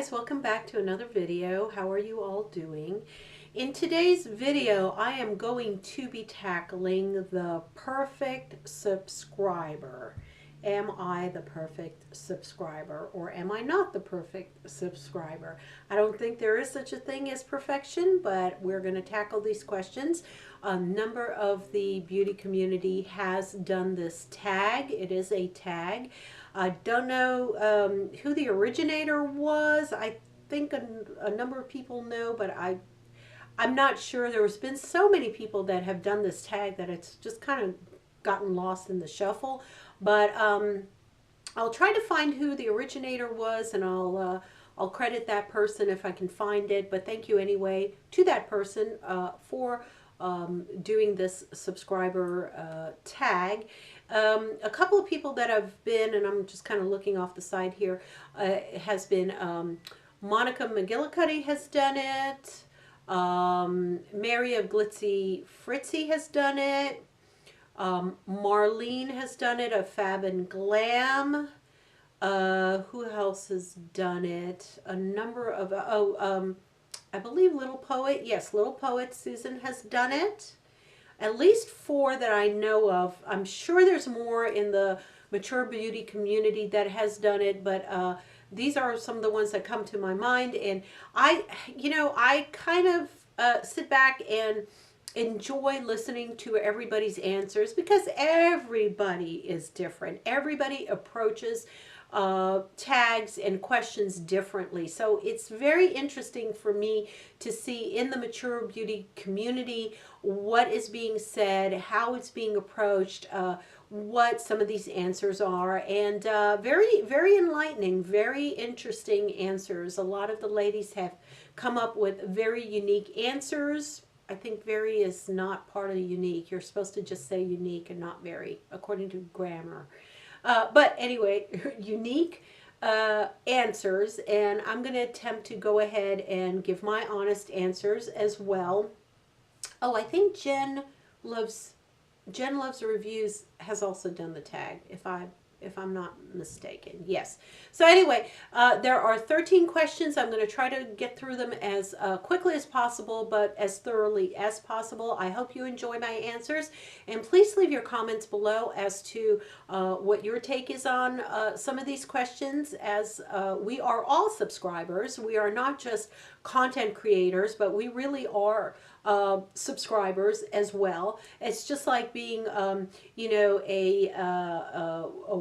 guys, welcome back to another video. How are you all doing? In today's video, I am going to be tackling the perfect subscriber. Am I the perfect subscriber or am I not the perfect subscriber? I don't think there is such a thing as perfection, but we're going to tackle these questions. A number of the beauty community has done this tag. It is a tag. I don't know who the originator was. I think a number of people know, but I'm not sure. There's been so many people that have done this tag that it's just kind of gotten lost in the shuffle. But I'll try to find who the originator was, and I'll credit that person if I can find it. But thank you anyway to that person for doing this subscriber tag. A couple of people that have been, and I'm just kind of looking off the side here, has been Monica McGillicuddy has done it. Mary of Glitzy Fritzy has done it. Marlene has done it of Fab and Glam. Who else has done it? A number of, I believe Little Poet. Yes, Little Poet Susan has done it. At least 4 that I know of. I'm sure there's more in the mature beauty community that has done it, but these are some of the ones that come to my mind. And I kind of sit back and enjoy listening to everybody's answers because everybody is different. Everybody approaches tags and questions differently. So it's very interesting for me to see in the mature beauty community what is being said, how it's being approached, what some of these answers are, and very, very enlightening, very interesting answers. A lot of the ladies have come up with very unique answers. I think very is not part of unique. You're supposed to just say unique and not very, according to grammar. But anyway, unique answers, and I'm going to attempt to go ahead and give my honest answers as well. Oh, I think Jen Loves Reviews has also done the tag, if I'm not mistaken. Yes. So anyway, there are 13 questions. I'm going to try to get through them as quickly as possible, but as thoroughly as possible. I hope you enjoy my answers. And please leave your comments below as to what your take is on some of these questions, as we are all subscribers. We are not just content creators, but we really are subscribers as well. It's just like being, a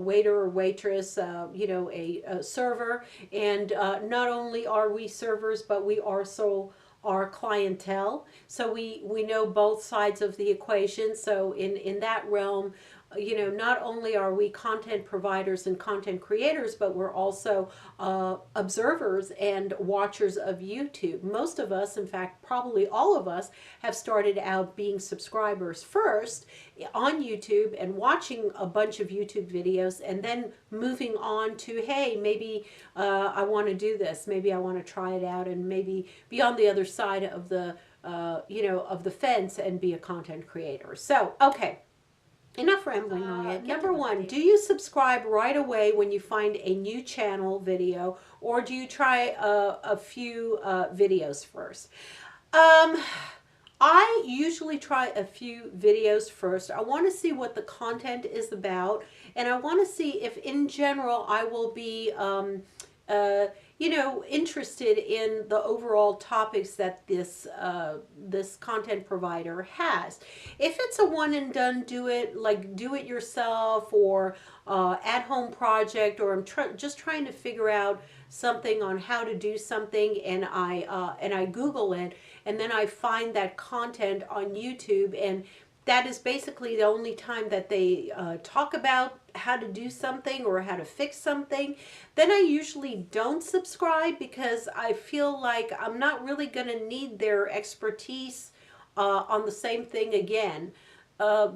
waiter or waitress, a server. And not only are we servers, but we also are clientele. So we know both sides of the equation. So in that realm, not only are we content providers and content creators, but we're also observers and watchers of YouTube. Most of us, in fact, probably all of us, have started out being subscribers first on YouTube and watching a bunch of YouTube videos, and then moving on to, hey, maybe I want to do this. Maybe I want to try it out and maybe be on the other side of the, of the fence and be a content creator. So, okay. Enough rambling, Maria. Number 1, do you subscribe right away when you find a new channel video, or do you try a few videos first? I usually try a few videos first. I want to see what the content is about, and I want to see if in general I will be interested in the overall topics that this content provider has. If it's a one and done, do it yourself or at home project, or I'm just trying to figure out something on how to do something, and I Google it, and then I find that content on YouTube, and that is basically the only time that they talk about how to do something or how to fix something, then I usually don't subscribe, because I feel like I'm not really going to need their expertise on the same thing again.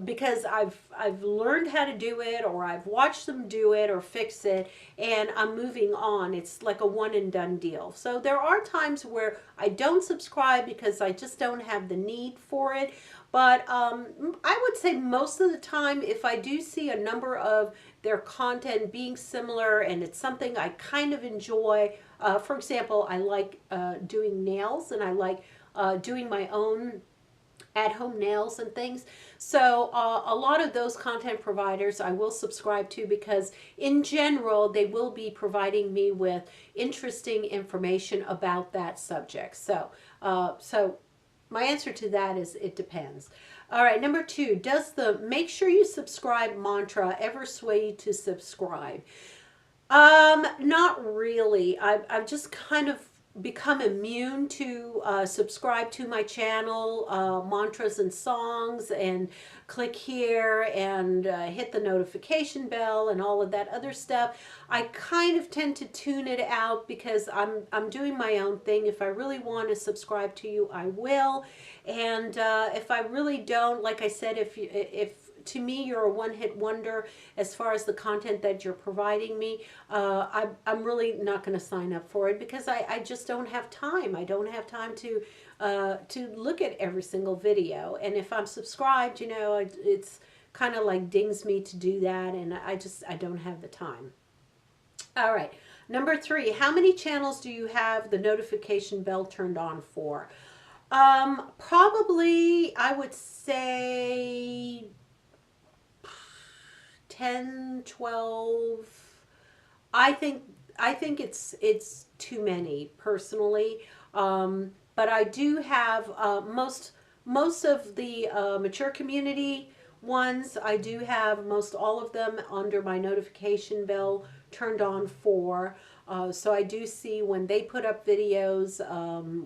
Because I've learned how to do it, or I've watched them do it or fix it, and I'm moving on. It's like a one and done deal. So there are times where I don't subscribe because I just don't have the need for it. But I would say most of the time, if I do see a number of their content being similar and it's something I kind of enjoy, For example, I like doing nails, and I like doing my own at-home nails and things. So a lot of those content providers I will subscribe to, because in general they will be providing me with interesting information about that subject. So my answer to that is it depends. All right, number 2, does the make sure you subscribe mantra ever sway you to subscribe? Not really. I've just kind of become immune to subscribe to my channel, mantras and songs, and click here and hit the notification bell and all of that other stuff. I kind of tend to tune it out because I'm doing my own thing. If I really want to subscribe to you, I will. And if I really don't, like I said, if to me you're a one-hit wonder as far as the content that you're providing me, I'm really not going to sign up for it, because I just don't have time. I don't have time to look at every single video. And if I'm subscribed, it's kind of like dings me to do that, and I don't have the time. All right, number 3, how many channels do you have the notification bell turned on for? Probably I would say 10, 12. I think it's too many personally. But I do have most of the mature community ones. I do have most all of them under my notification bell turned on for. So I do see when they put up videos,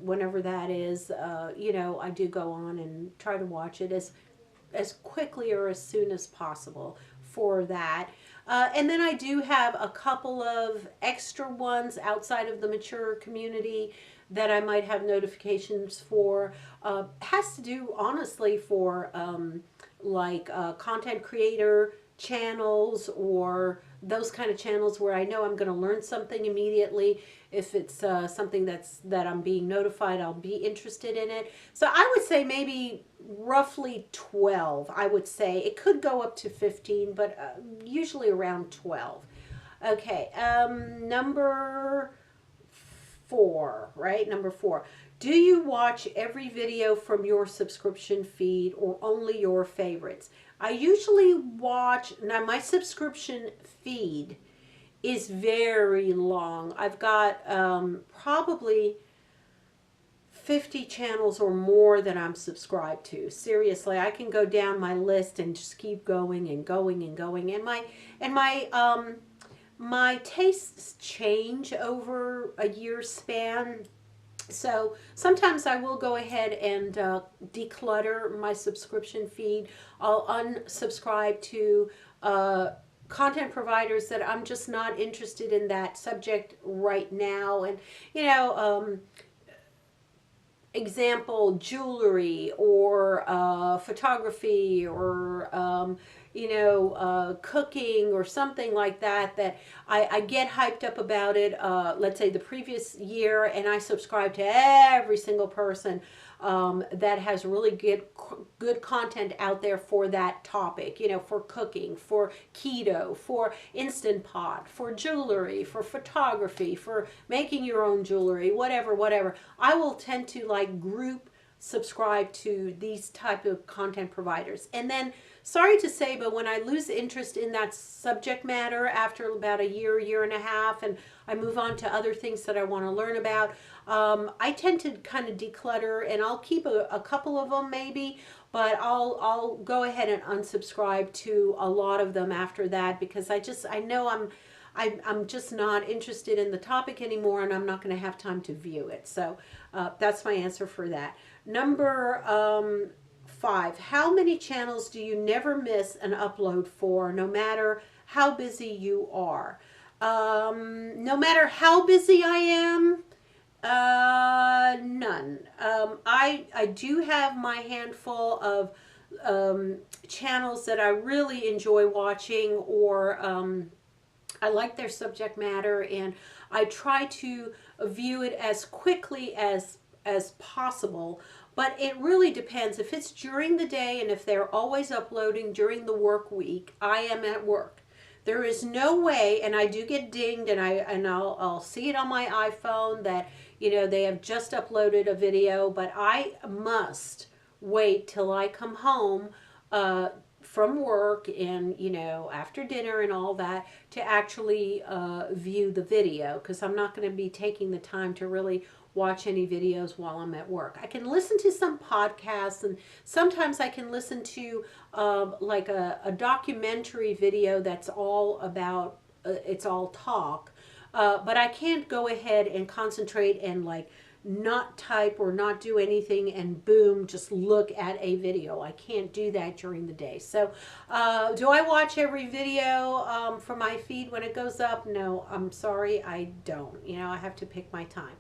whenever that is, I do go on and try to watch it as quickly or as soon as possible for that. And then I do have a couple of extra ones outside of the mature community that I might have notifications for. Has to do honestly for content creator channels, or those kind of channels where I know I'm going to learn something immediately. If it's something that I'm being notified, I'll be interested in it. So I would say maybe roughly 12. I would say it could go up to 15, but usually around 12. Okay, number 4, right? Number 4. Do you watch every video from your subscription feed, or only your favorites? I usually watch, now my subscription feed is very long. I've got probably 50 channels or more that I'm subscribed to. Seriously, I can go down my list and just keep going and going and going. My tastes change over a year's span. So sometimes I will go ahead and declutter my subscription feed. I'll unsubscribe to content providers that I'm just not interested in that subject right now. And, example, jewelry or photography or cooking or something like that I get hyped up about it, let's say the previous year, and I subscribe to every single person that has really good content out there for that topic, for cooking, for keto, for Instant Pot, for jewelry, for photography, for making your own jewelry, whatever. I will tend to group subscribe to these type of content providers. And then, sorry to say, but when I lose interest in that subject matter after about a year and a half, and I move on to other things that I want to learn about, I tend to kind of declutter, and I'll keep a couple of them maybe, but I'll go ahead and unsubscribe to a lot of them after that, because I know I'm just not interested in the topic anymore, and I'm not going to have time to view it. So that's my answer for that. Number 5, how many channels do you never miss an upload for, no matter how busy you are? No matter how busy I am, none. I do have my handful of channels that I really enjoy watching, or I like their subject matter, and I try to view it as quickly as possible. But it really depends. If it's during the day, and if they're always uploading during the work week, I am at work. There is no way, and I do get dinged, and I'll see it on my iPhone that they have just uploaded a video, but I must wait till I come home from work and after dinner and all that to actually view the video, because I'm not going to be taking the time to really watch any videos while I'm at work. I can listen to some podcasts, and sometimes I can listen to like a documentary video that's all about it's all talk, but I can't go ahead and concentrate and like not type or not do anything and boom, just look at a video. I can't do that during the day. So do I watch every video from my feed when it goes up? No, I'm sorry, I don't. I have to pick my time.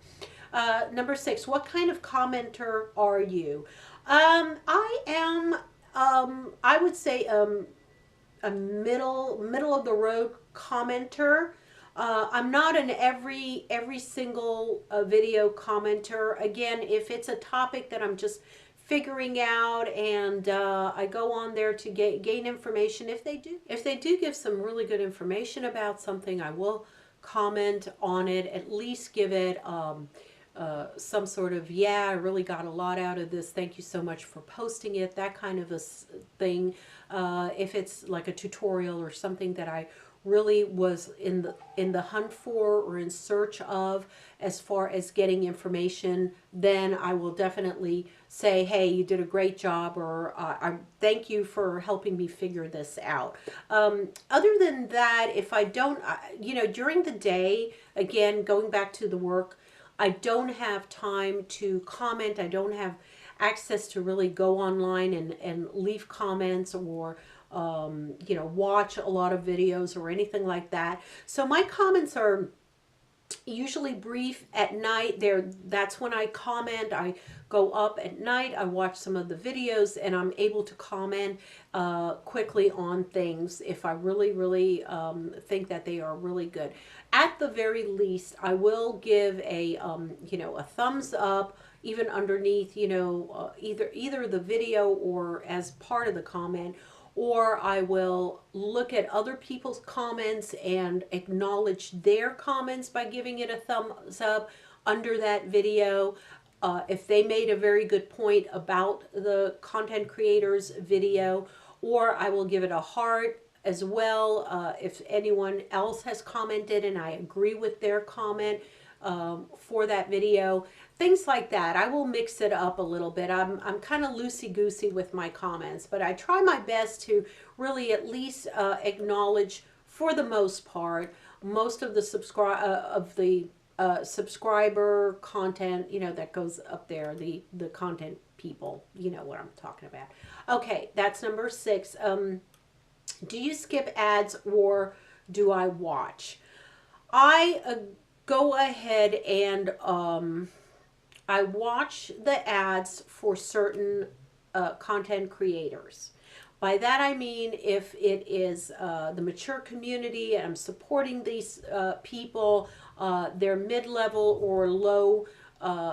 Number 6, what kind of commenter are you? I am, I would say, a middle of the road commenter. I'm not an every single video commenter. Again, if it's a topic that I'm just figuring out, and I go on there to gain information. If they do give some really good information about something, I will comment on it. At least give it some sort of, yeah, I really got a lot out of this, thank you so much for posting it, that kind of a thing. If it's like a tutorial or something that I really was in the hunt for or in search of as far as getting information, then I will definitely say, hey, you did a great job, or I thank you for helping me figure this out. Other than that, if I don't, during the day, again, going back to the work, I don't have time to comment. I don't have access to really go online and leave comments or watch a lot of videos or anything like that. So my comments are usually brief at night. That's when I comment. I go up at night, I watch some of the videos, and I'm able to comment quickly on things if I really think that they are really good. At the very least, I will give a a thumbs up even underneath either the video or as part of the comment, or I will look at other people's comments and acknowledge their comments by giving it a thumbs up under that video. If they made a very good point about the content creator's video, or I will give it a heart as well if anyone else has commented and I agree with their comment for that video. Things like that. I will mix it up a little bit. I'm kind of loosey-goosey with my comments, but I try my best to really at least acknowledge, for the most part, most of the subscriber content, that goes up there, the content people, you know what I'm talking about. Okay, that's number 6. Do you skip ads or do I watch? I go ahead and I watch the ads for certain content creators. By that I mean if it is the mature community and I'm supporting these people, they're mid-level or low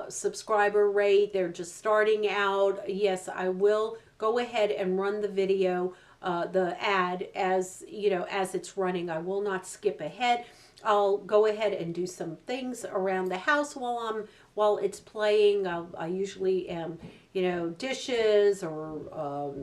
subscriber rate, they're just starting out, yes, I will go ahead and run the video, the ad as as it's running. I will not skip ahead. I'll go ahead and do some things around the house while it's playing. I usually am, dishes or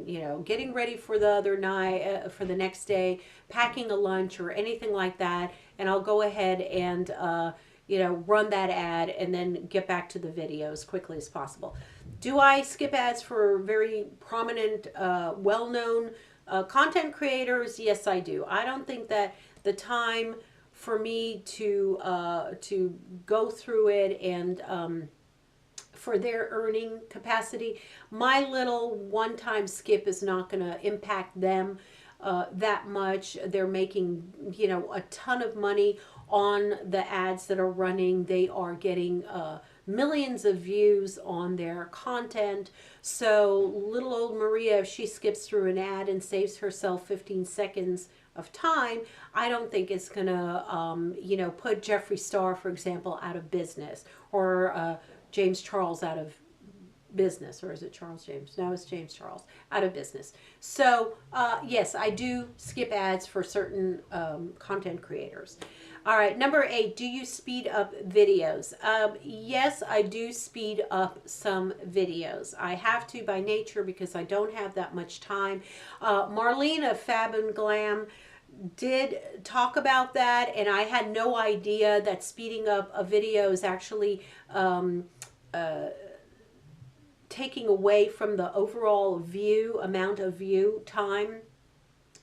getting ready for the other night, for the next day, packing a lunch or anything like that, and I'll go ahead and run that ad and then get back to the video as quickly as possible. Do I skip ads for very prominent, well-known content creators? Yes, I do. I don't think that the time for me to go through it and for their earning capacity, my little one-time skip is not going to impact them that much. They're making a ton of money on the ads that are running. They are getting millions of views on their content. So little old Maria, if she skips through an ad and saves herself 15 seconds of time, I don't think it's gonna put Jeffree Star, for example, out of business, or James Charles out of business, or is it Charles James? No, it's James Charles, out of business. So yes, I do skip ads for certain content creators. All right, number 8, do you speed up videos? Yes, I do speed up some videos. I have to by nature because I don't have that much time. Marlene of Fab and Glam did talk about that, and I had no idea that speeding up a video is actually taking away from the overall view amount of view time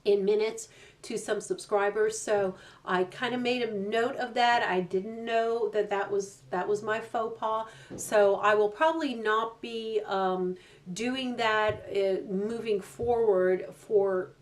in minutes to some subscribers. So I kind of made a note of that. I didn't know that that was my faux pas. So I will probably not be doing that moving forward for,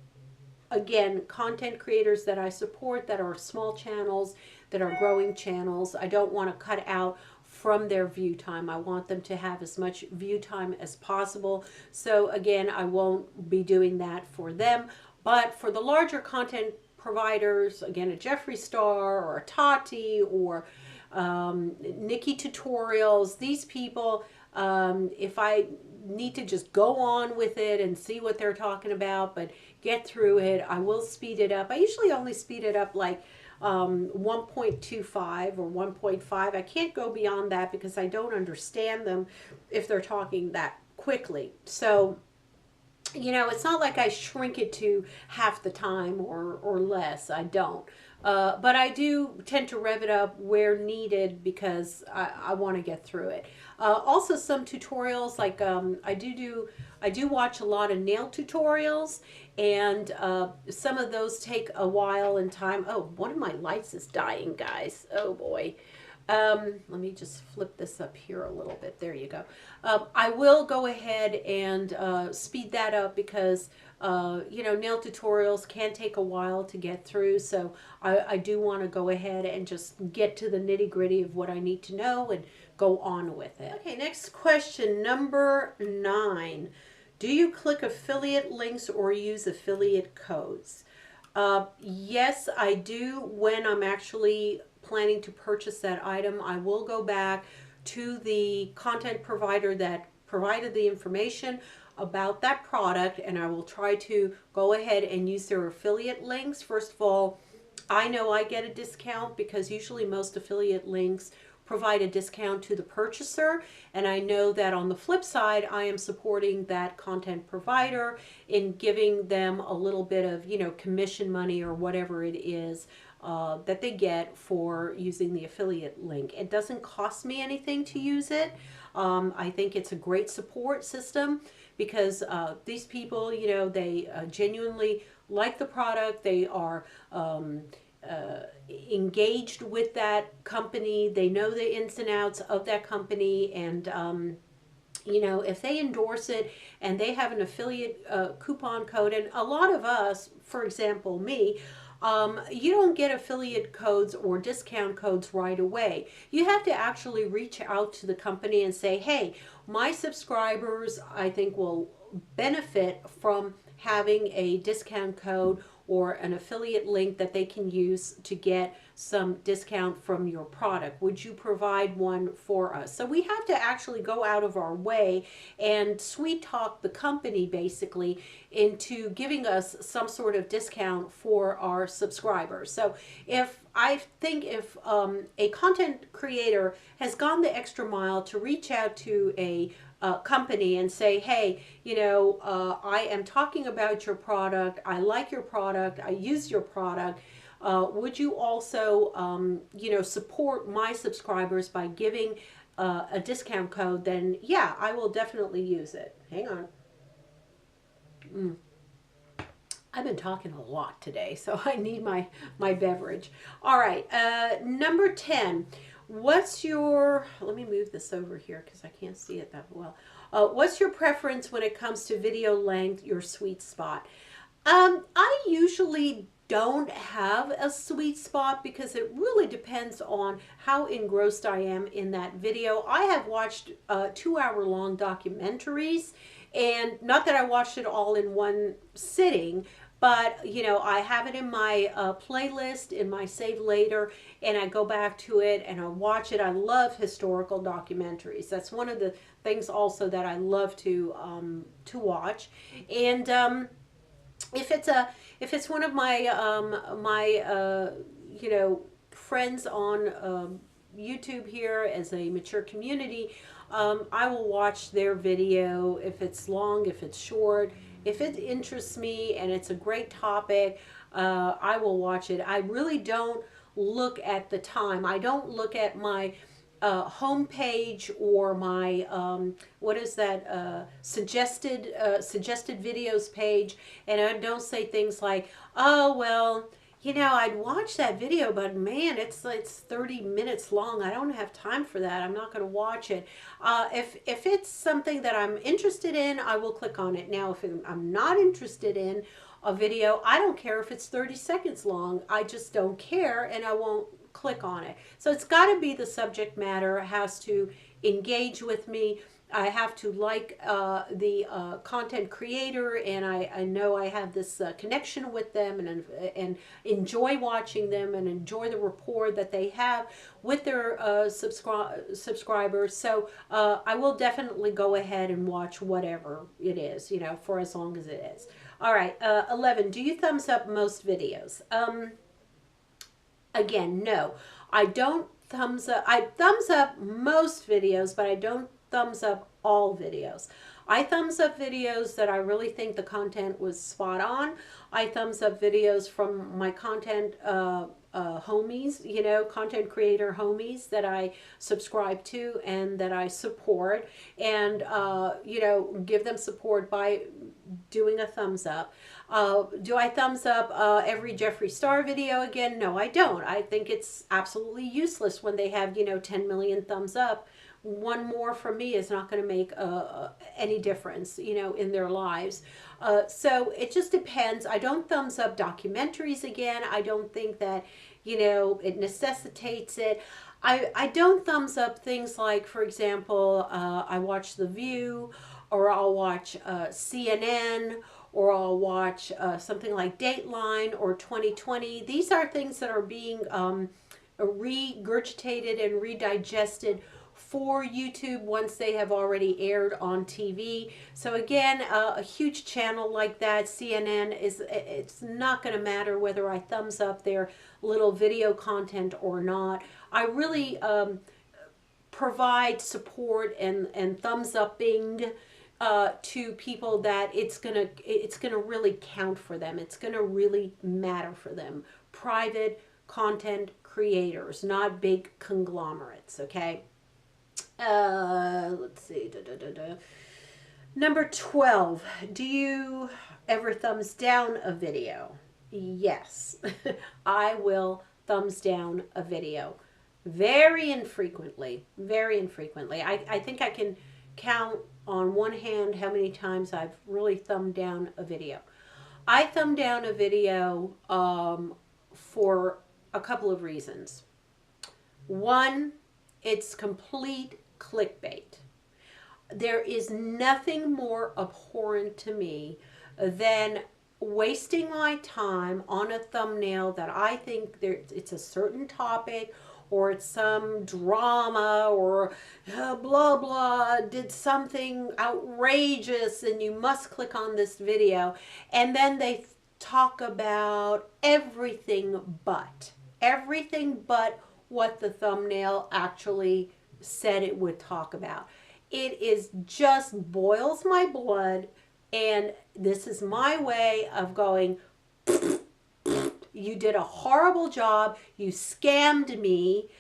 again, content creators that I support that are small channels, that are growing channels. I don't want to cut out from their view time. I want them to have as much view time as possible. So again, I won't be doing that for them. But for the larger content providers, again, a Jeffree Star or a Tati or Nikki Tutorials, these people, if I need to just go on with it and see what they're talking about, but get through it, I will speed it up. I usually only speed it up like 1.25 or 1.5. I can't go beyond that because I don't understand them if they're talking that quickly. So, you know, it's not like I shrink it to half the time or less. I don't. But I do tend to rev it up where needed because I want to get through it. Also, some tutorials, like I do watch a lot of nail tutorials, and some of those take a while in time. Oh, one of my lights is dying, guys. Oh boy. Let me just flip this up here a little bit. There you go. I will go ahead and speed that up because, you know, nail tutorials can take a while to get through. So I do want to go ahead and just get to the nitty gritty of what I need to know and go on with it. Okay, next question, number 9. Do you click affiliate links or use affiliate codes? Yes, I do. When I'm actually planning to purchase that item, I will go back to the content provider that provided the information about that product, and I will try to go ahead and use their affiliate links. First of all, I know I get a discount because usually most affiliate links provide a discount to the purchaser, and I know that on the flip side I am supporting that content provider in giving them a little bit of, you know, commission money or whatever it is that they get for using the affiliate link. It doesn't cost me anything to use it. I think it's a great support system because these people, you know, they genuinely like the product. They are engaged with that company. They know the ins and outs of that company, and you know, if they endorse it and they have an affiliate coupon code, and a lot of us, for example, me, you don't get affiliate codes or discount codes right away. You have to actually reach out to the company and say, hey, my subscribers, I think, will benefit from having a discount code or an affiliate link that they can use to get some discount from your product. Would you provide one for us? So we have to actually go out of our way and sweet talk the company basically into giving us some sort of discount for our subscribers. So if a content creator has gone the extra mile to reach out to a company and say, hey, you know, I am talking about your product. I like your product. I use your product. Would you also, you know, support my subscribers by giving a discount code? Then, yeah, I will definitely use it. Hang on. I've been talking a lot today, so I need my beverage. All right, number 10. What's your, let me move this over here because I can't see it that well. What's your preference when it comes to video length, your sweet spot? I usually don't have a sweet spot because it really depends on how engrossed I am in that video. I have watched 2-hour-long documentaries, and not that I watched it all in one sitting, but I have it in my playlist in my save later, and I go back to it and I watch it. I love historical documentaries. That's one of the things also that I love to watch. And if it's a if it's one of my friends on YouTube here as a mature community, I will watch their video if it's long, if it's short, if it interests me and it's a great topic. I will watch it. I really don't look at the time. I don't look at my homepage or my what is that suggested videos page, and I don't say things like, oh well, I'd watch that video, but man, it's 30 minutes long. I don't have time for that. I'm not going to watch it. If it's something that I'm interested in, I will click on it. Now, if I'm not interested in a video, I don't care if it's 30 seconds long. I just don't care, and I won't click on it. So it's got to be the subject matter. It has to engage with me. I have to like the content creator, and I know I have this connection with them, and enjoy watching them, and enjoy the rapport that they have with their subscribers. So I will definitely go ahead and watch whatever it is, for as long as it is. All right, 11. Do you thumbs up most videos? Again, no. I don't thumbs up. I thumbs up most videos, but I don't thumbs up all videos. I thumbs up videos that I really think the content was spot on. I thumbs up videos from my content homies, content creator homies that I subscribe to and that I support, and give them support by doing a thumbs up. Do I thumbs up every Jeffree Star video again? No, I don't. I think it's absolutely useless when they have 10 million thumbs up. One more from me is not going to make any difference, in their lives. So it just depends. I don't thumbs up documentaries again. I don't think that, it necessitates it. I don't thumbs up things like, for example, I watch The View, or I'll watch CNN, or I'll watch something like Dateline or 2020. These are things that are being regurgitated and redigested for YouTube once they have already aired on TV. So again, a huge channel like that, CNN, it's not going to matter whether I thumbs up their little video content or not. I really provide support and thumbs upping to people that it's gonna really count for them. It's gonna really matter for them. Private content creators, not big conglomerates. Okay. Let's see. Number 12. Do you ever thumbs down a video? Yes, I will thumbs down a video. Very infrequently. Very infrequently. I think I can count on one hand how many times I've really thumbed down a video. I thumb down a video for a couple of reasons. One, it's complete clickbait. There is nothing more abhorrent to me than wasting my time on a thumbnail that I think it's a certain topic, or it's some drama, or blah blah did something outrageous and you must click on this video, and then they talk about everything but what the thumbnail actually said it would talk about. It is just boils my blood, and this is my way of going, you did a horrible job, you scammed me,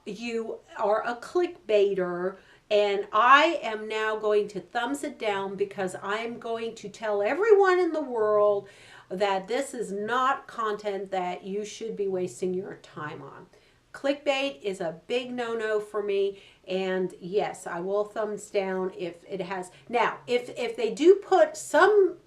you are a clickbaiter, and I am now going to thumbs it down because I'm going to tell everyone in the world that this is not content that you should be wasting your time on. Clickbait is a big no-no for me, and yes, I will thumbs down if it has. Now, if they do put some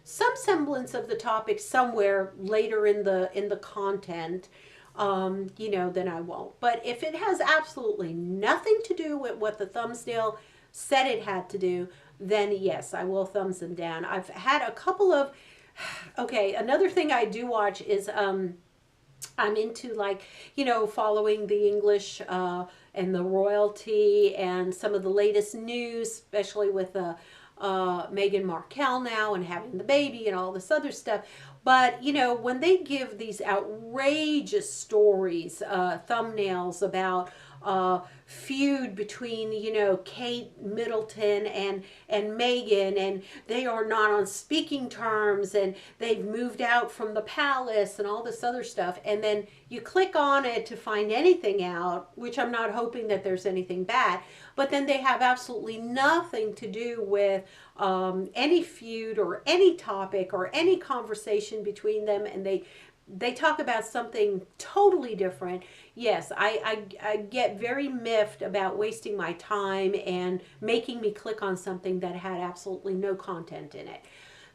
semblance of the topic somewhere later in the content, then I won't. But if it has absolutely nothing to do with what the thumbnail said it had to do, then yes, I will thumbs them down. I've had a couple of Okay, another thing I do watch is I'm into, like, following the English and the royalty and some of the latest news, especially with Meghan Markle now and having the baby and all this other stuff. But when they give these outrageous stories, thumbnails about feud between Kate Middleton and Meghan, and they are not on speaking terms, and they've moved out from the palace and all this other stuff, and then you click on it to find anything out, which I'm not hoping that there's anything bad, but then they have absolutely nothing to do with any feud or any topic or any conversation between them, and they talk about something totally different. Yes, I get very miffed about wasting my time and making me click on something that had absolutely no content in it.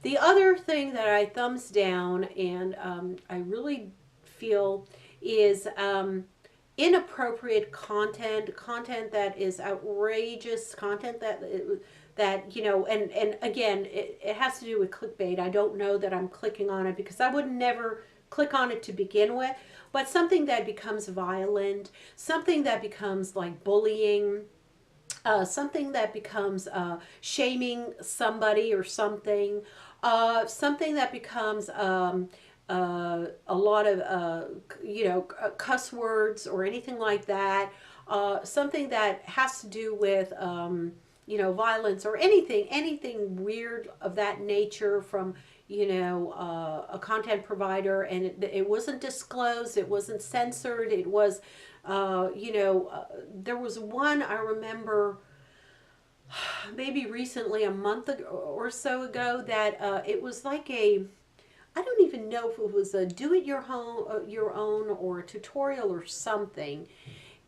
The other thing that I thumbs down, and I really feel, is inappropriate content, content that is outrageous, content that and again, it has to do with clickbait. I don't know that I'm clicking on it because I would never click on it to begin with, but something that becomes violent, something that becomes like bullying, something that becomes shaming somebody or something, something that becomes a lot of cuss words or anything like that, something that has to do with violence or anything weird of that nature from a content provider, and it wasn't disclosed, it wasn't censored, it was there was one I remember maybe recently, a month ago or so ago, that it was like I don't even know if it was a do it your own or a tutorial or something,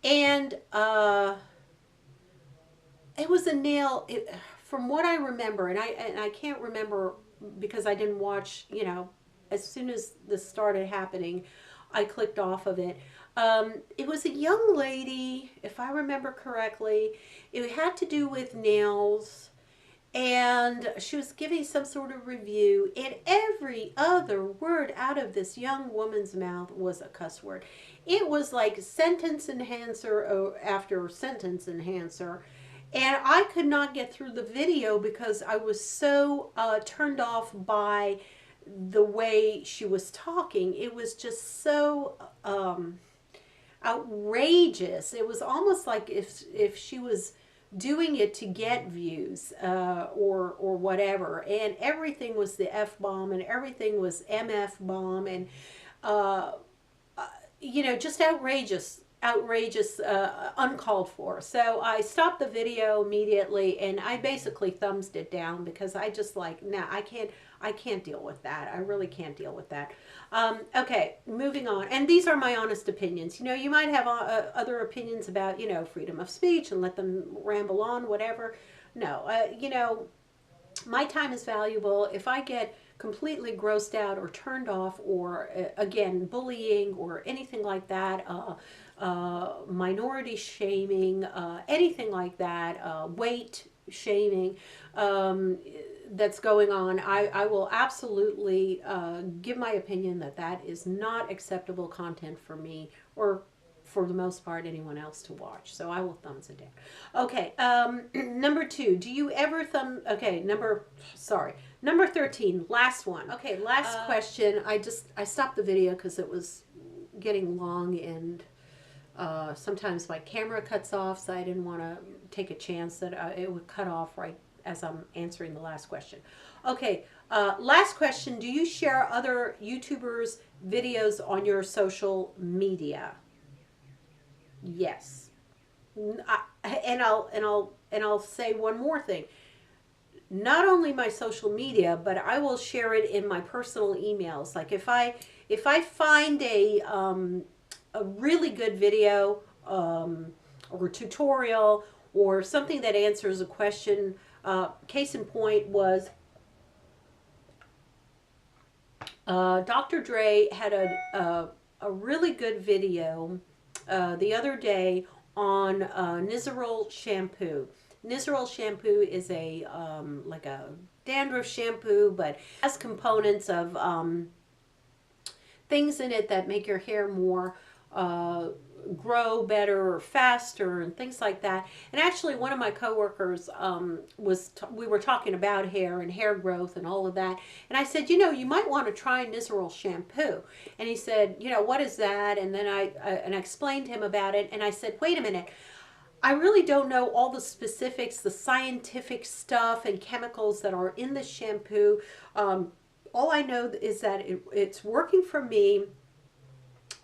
and it was a nail. From what I remember, and I can't remember because I didn't watch. As soon as this started happening, I clicked off of it. It was a young lady, if I remember correctly. It had to do with nails, and she was giving some sort of review, and every other word out of this young woman's mouth was a cuss word. It was like sentence enhancer after sentence enhancer, and I could not get through the video because I was so turned off by the way she was talking. It was just so outrageous. It was almost like if she was doing it to get views or whatever, and everything was the F bomb and everything was MF bomb, and uh, just outrageous, uncalled for. So I stopped the video immediately, and I basically thumbs it down because I just like, nah, I can't deal with that. I really can't deal with that. Okay, moving on. And these are my honest opinions. You might have other opinions about, freedom of speech and let them ramble on, whatever. No, my time is valuable. If I get completely grossed out or turned off, or again, bullying or anything like that, minority shaming, anything like that, weight shaming, that's going on, I will absolutely give my opinion that that is not acceptable content for me, or for the most part anyone else to watch. So I will thumbs it down. Okay, number 2, do you ever okay, number 13, last one. Okay, last question. I stopped the video because it was getting long, and sometimes my camera cuts off, so I didn't want to take a chance that it would cut off right as I'm answering the last question. Okay, last question. Do you share other YouTubers' videos on your social media? Yes. And I'll say one more thing. Not only my social media, but I will share it in my personal emails. Like if I find a really good video, or tutorial, or something that answers a question. Case in point was Dr. Dre had a really good video the other day on Nizoral shampoo. Nizoral shampoo is a like a dandruff shampoo, but has components of things in it that make your hair more grow better or faster and things like that. And actually, one of my coworkers we were talking about hair and hair growth and all of that. And I said, you know, you might want to try Nizoral shampoo. And he said, you know, what is that? And then I explained to him about it. And I said, wait a minute. I really don't know all the specifics, the scientific stuff and chemicals that are in the shampoo. All I know is that it's working for me.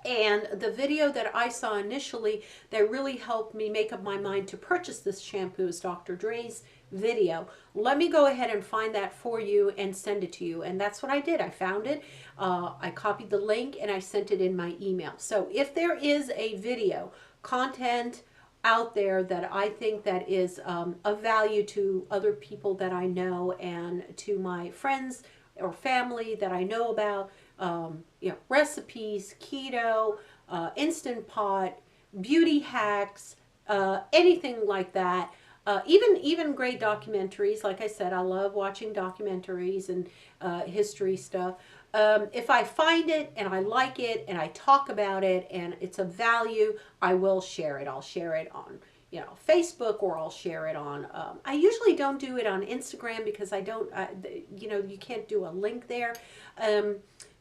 And the video that I saw initially that really helped me make up my mind to purchase this shampoo is Dr. Dre's video. Let me go ahead and find that for you and send it to you. And that's what I did. I found it. I copied the link and I sent it in my email. So if there is a video content out there that I think that is of value to other people that I know and to my friends or family that I know about, you know, recipes, keto, instant pot, beauty hacks, anything like that. Even great documentaries. Like I said, I love watching documentaries and history stuff. If I find it and I like it and I talk about it and it's of value, I will share it. I'll share it on, you know, Facebook, or I'll share it on, I usually don't do it on Instagram because I don't, you know, you can't do a link there.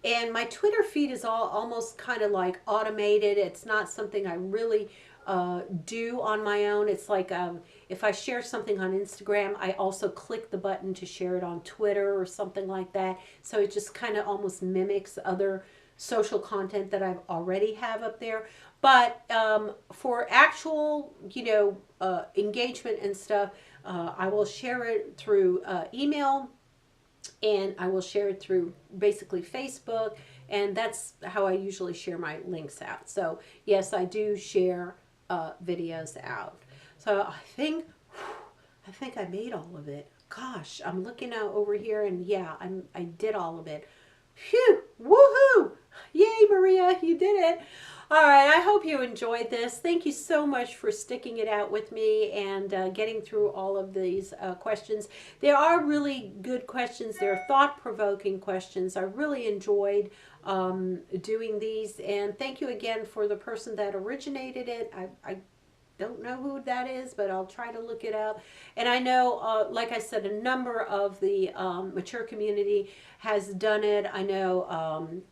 And my Twitter feed is almost kind of like automated. It's not something I really do on my own. It's like if I share something on Instagram, I also click the button to share it on Twitter or something like that. So it just kind of almost mimics other social content that I've already have up there. But for actual, you know, engagement and stuff, I will share it through email, and I will share it through basically Facebook, and that's how I usually share my links out. So yes, I do share videos out. So I think I made all of it. Gosh, I'm looking out over here, and yeah, I did all of it. Phew! Woohoo! Yay, Maria, you did it. All right, I hope you enjoyed this. Thank you so much for sticking it out with me and getting through all of these questions. They are really good questions. They're thought-provoking questions. I really enjoyed doing these. And thank you again for the person that originated it. I don't know who that is, but I'll try to look it up. And I know, like I said, a number of the mature community has done it. I know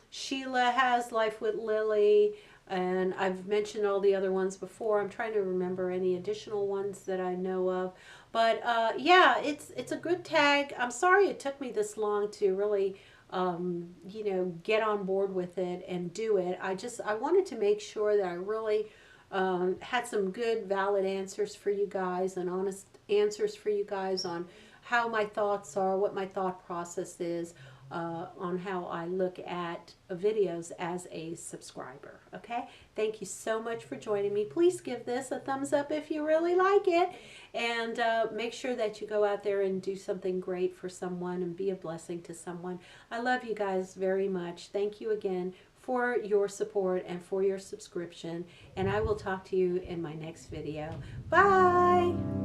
Sheila has Life with Lily, and I've mentioned all the other ones before. I'm trying to remember any additional ones that I know of. But yeah, it's a good tag. I'm sorry it took me this long to really you know, get on board with it and do it. I wanted to make sure that I really had some good, valid answers for you guys and honest answers for you guys on how my thoughts are, what my thought process is on how I look at videos as a subscriber. Okay? Thank you so much for joining me. Please give this a thumbs up if you really like it. And make sure that you go out there and do something great for someone and be a blessing to someone. I love you guys very much. Thank you again for your support and for your subscription. And I will talk to you in my next video. Bye!